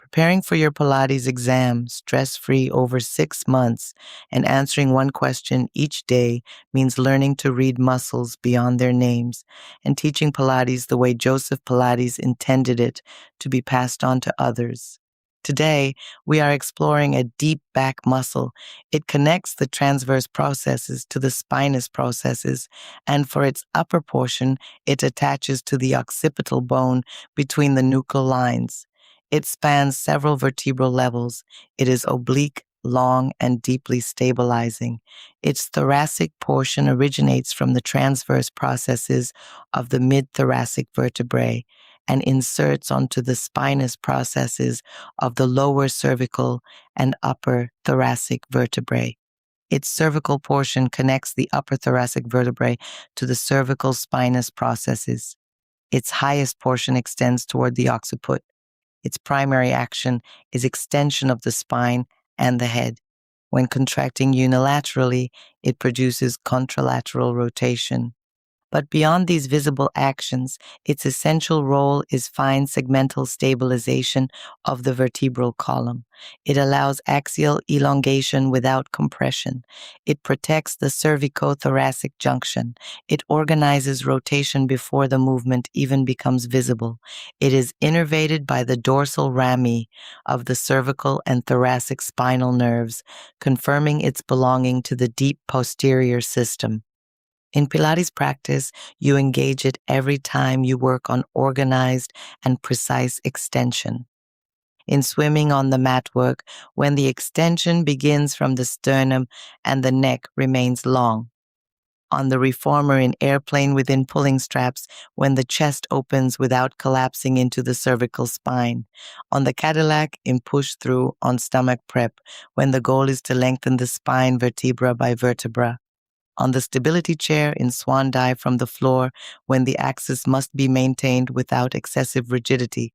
Preparing for your Pilates exam stress-free over 6 months and answering one question each day means learning to read muscles beyond their names and teaching Pilates the way Joseph Pilates intended it to be passed on to others. Today, we are exploring a deep back muscle. It connects the transverse processes to the spinous processes, and for its upper portion, it attaches to the occipital bone between the nuchal lines. It spans several vertebral levels. It is oblique, long, and deeply stabilizing. Its thoracic portion originates from the transverse processes of the mid-thoracic vertebrae and inserts onto the spinous processes of the lower cervical and upper thoracic vertebrae. Its cervical portion connects the upper thoracic vertebrae to the cervical spinous processes. Its highest portion extends toward the occiput. Its primary action is extension of the spine and the head. When contracting unilaterally, it produces contralateral rotation. But beyond these visible actions, its essential role is fine segmental stabilization of the vertebral column. It allows axial elongation without compression. It protects the cervicothoracic junction. It organizes rotation before the movement even becomes visible. It is innervated by the dorsal rami of the cervical and thoracic spinal nerves, confirming its belonging to the deep posterior system. In Pilates practice, you engage it every time you work on organized and precise extension. In swimming on the mat work, when the extension begins from the sternum and the neck remains long. On the reformer in airplane within pulling straps, when the chest opens without collapsing into the cervical spine. On the Cadillac in push-through on stomach prep, when the goal is to lengthen the spine vertebra by vertebra. On the stability chair in swan dive from the floor when the axis must be maintained without excessive rigidity.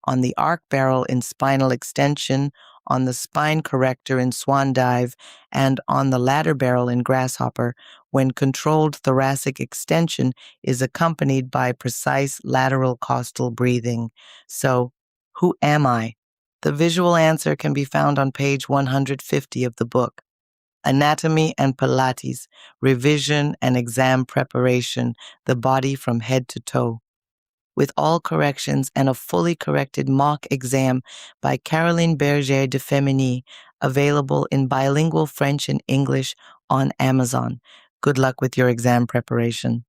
On the arc barrel in spinal extension, on the spine corrector in swan dive, and on the ladder barrel in grasshopper when controlled thoracic extension is accompanied by precise lateral costal breathing. So, who am I? The visual answer can be found on page 150 of the book. Anatomy and Pilates, Revision and Exam Preparation, the Body from Head to Toe. With all corrections and a fully corrected mock exam by Caroline Berger de Fémynie, available in bilingual French and English on Amazon. Good luck with your exam preparation.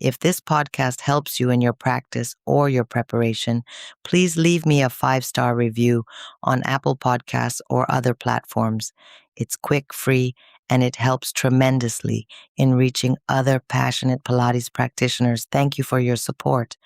If this podcast helps you in your practice or your preparation, please leave me a 5-star review on Apple Podcasts or other platforms. It's quick, free, and it helps tremendously in reaching other passionate Pilates practitioners. Thank you for your support.